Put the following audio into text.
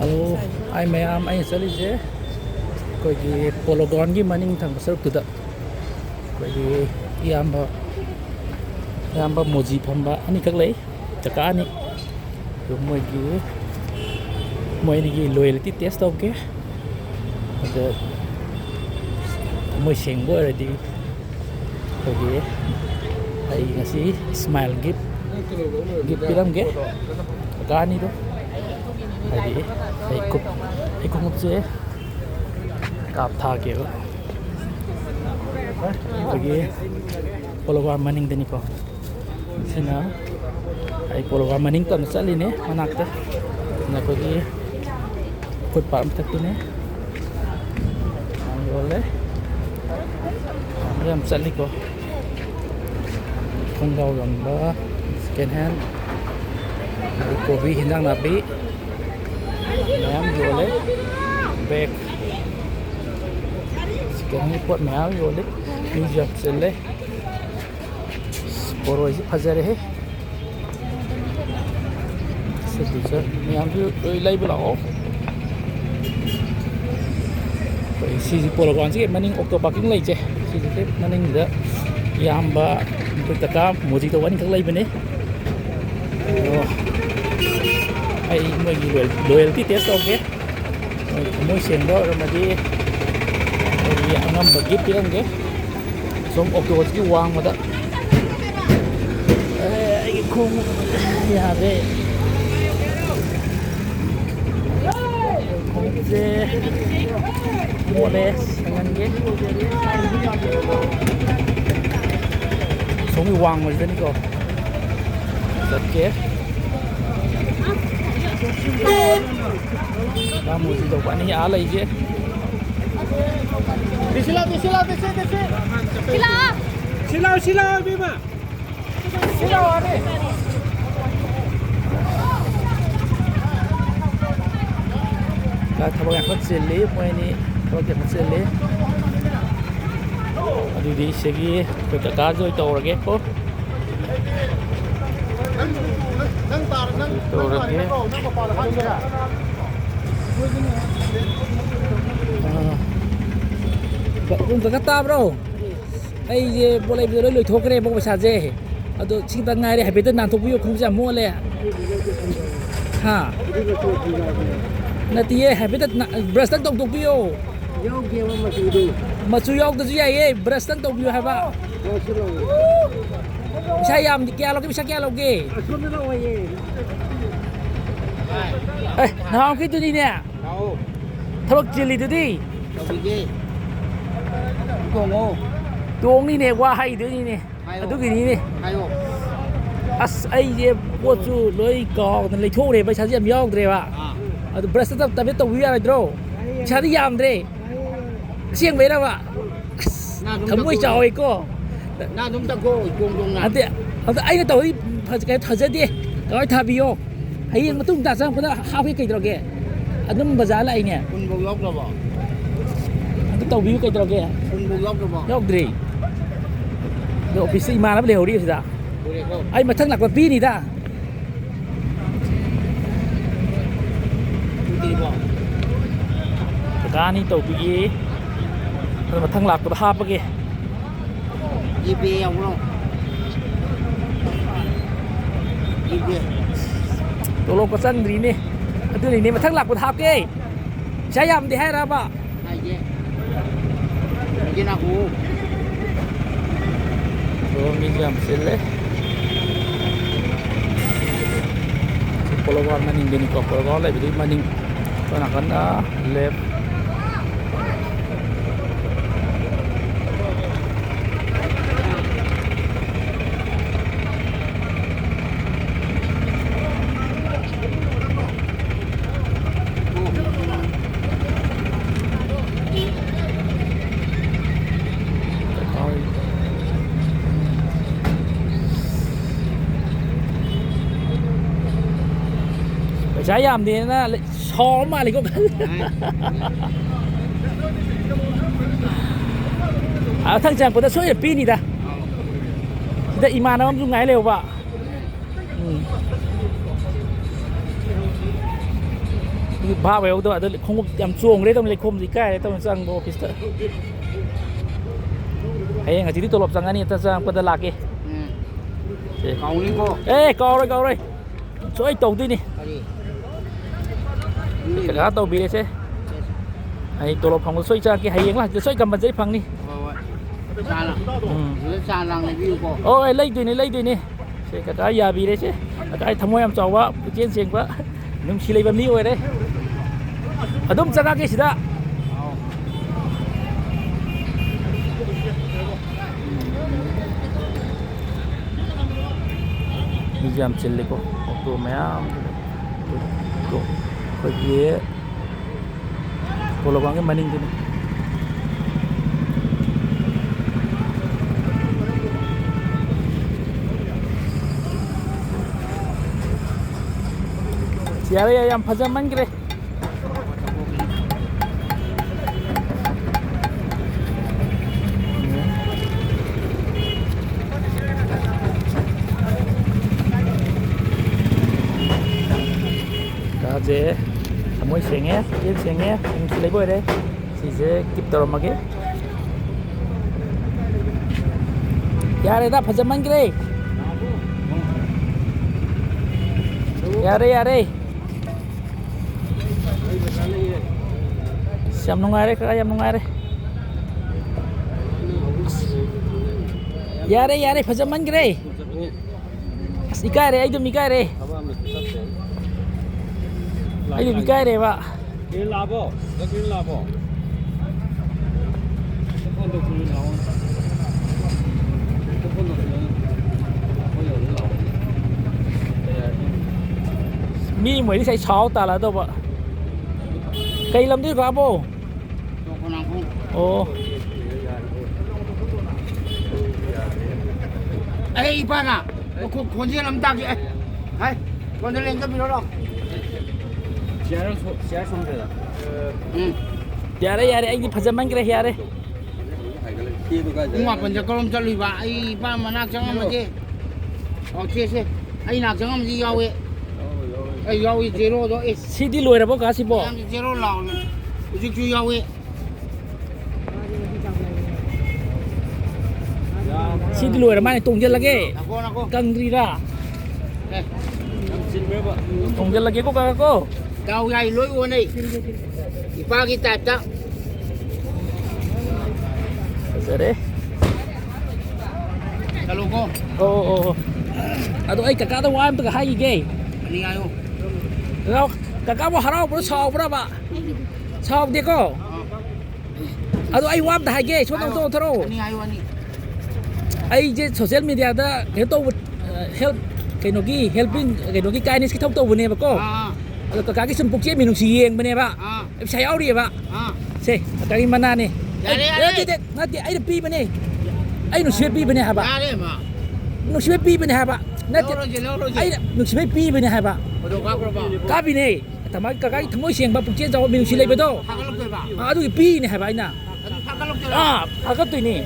Hello, ai mayam ai salise koi gi pologon gi maning thang saruk tuda koi gi yamba moji phamba ani khak lei chaka ani to moi ni gi loyalty test of ke ade moi seng bo ready koi gi ai ngasi smile gift piram ge chaka ani do ai kup je kap tha ke bagi pologan maning deni ko sina ai pologan maning ton sali ne manak ta na bagi kut pam tak ne boleh ram sali ko không đâu gần đó scan hand cô vi hinang nabi mèo vô lấy bag sekarang ni pot mèo vô lấy đi dập sẽ lấy boroi si phajar he sẽ đi chơi mèo vô lấy bữa lẩu vậy si pologon si maning octo parking lấy chơi si cái maning đó yamba bertakam moji to wani khak lấy bên đấy ai moi loyalty test okay moi sen do ramadi ai angam bagi piram ke som octopus ki wang mata ai khung ya be khung je mole sangan ke som ki wang mo den ko satke kamu di depan ni alai je. Sila. Sila Bima. Sila ni. Kalau thabo yang kecil ni, moi ni kalau kita kecil ni. Aduh di segi kita kajo itu orang ke ko. Kung kata bro, ai boleh boleh lui thok re bok pasal je. Ado sing tangai re habis tu nanti puyo kung jam mo le. Ha. Nanti ye habis tu brush tan tok tok puyo. Yo dia masuk tu. Masuk yok tu je ye brush tan tok puyo haba. Saya am kya loge bisa kya loge. Nào cái tôi đi nè. Thôi chỉ lì tôi đi. Tuồng đi nè qua hay đứa đi nè. Tôi cái đi nè. As ai je buat tu loi kau dan loi thok re ba chadi am yong re ba. Adu brush ta tapi to wi ai dro. Chadi yam re. Siang be ra ba. Thamoi choi ko. Na dum ta ko gong na. Ade ai na to cái thaja đi. Cái tha bi yo. Hay mà tung ta sang ko ha cái kai droge. Adum bazar la ai nè. Kun bog lok lo ba. Adu to wi kai droge. Kun bog lok lo ba. Lok dri. Do office ma la leo đi sa. Ai mà thằng lạc là pi nì ta. Cái này tàu pi. Mà thằng lạc là hấp cái. Ibe không đâu. Ibe. Tôi lo có sân gì nè. Tôi này mà thằng lạc là hấp cái. Saya am di hai apa? Aje. Mungkin aku. Oh, minjam sile. Pologon maning din ko pologon lai bidi maning panakan left saya am dia na xóm mà lại có thằng chàng của ta số là pin gì ta kita iman nam dung ngai leo ba นี่บ้าไปเอาตัวเดี๋ยวคงยำช่วงเลยต้องเลยคมสิใกล้ต้องสั่งโบพิสเตอร์ไอ้ยังไงที่ตัวหลบสั่งอันนี้ต้องสั่งเป็นตลาดกี่เกานี่ก็เกาเลยช่วยตรงด้วยนี่กระดาษตัวบีเลยใช่ไอ้ตัวหลบของมันช่วยจ้างกี่ไอ้ยังล่ะจะช่วยกำบันใจพังนี่ซาลังในวิวก็โอ้ยไล่ด้วยนี่ใช่กระดาษยาบีเลยใช่กระดาษทำไมยำจ่อวะเจียนเสียงวะนุ่มชิเลยแบบนี้ไว้เลยอะดุมจังกี่สิดามีจามชิลเลยก็ตัวแม่ตัวก็เยอะตัวระวังกันมันนิ่งตัวนี้siapa yang pajaman kira kaje semua sengnya yang selai boy deh sih kip taruh mage ya ada pajaman kira ya ada siam nungai re kaya nungai re yare pajaman gre ikai re aidum ikai re pak green labo mi mới đi xây sáu ta là đâu vậy cây lâm đi qua bố ồ ấy bạn à con gì làm đặc vậy hay con đi lên cái video đó share xong rồi ya đấy anh đi pajaman kira ya đấy mà còn cho con cho lì vạ ấy ba mà nạc chẳng mà chứ ok ấy nạc chẳng mà gì đâu ấy ấy đâu ấy zero đó ấy si đi lùi ra bố cá si bố zero lào chứ chú đâu ấy si đi lùi ra mana tung jalan lagi aku kang rira tung jalan lagi kok kakak kau gay lối uốn này ipa kita tak Sere. Kalau ko. Oo. Aduh ay kakak tuh wam tuh hai ge. Ani ayo. Kalau kakak mau harau bro saw berapa? Saw dia ko. Aduh ay wam dah hai ge, cuma tuh terus. Ani ayo ani. Ay je social media da cái tôi help cái nó ghi helping cái nó ghi cái này cái thông tôi bên này bà cô. Kakak cái sempuk chế mình siang bên này bà. Em sai áo đi bà. Se, kakak mana nih? Nanti ay pi bên này. Ay nó xuyên pi bên này hả bà? Ada ma. Nó xuyên pi bên này hả bà? Nanti ay nó xuyên pi bên này hả bà? Bodoh kau berapa? Kapi nih. Tamai kakak thangoi siang ba pukje jaw mình xuyên lấy bên đó. Hakalok tu ba? Aduh pi nih hả bà ina? Hakalok tu. Agak tu ini.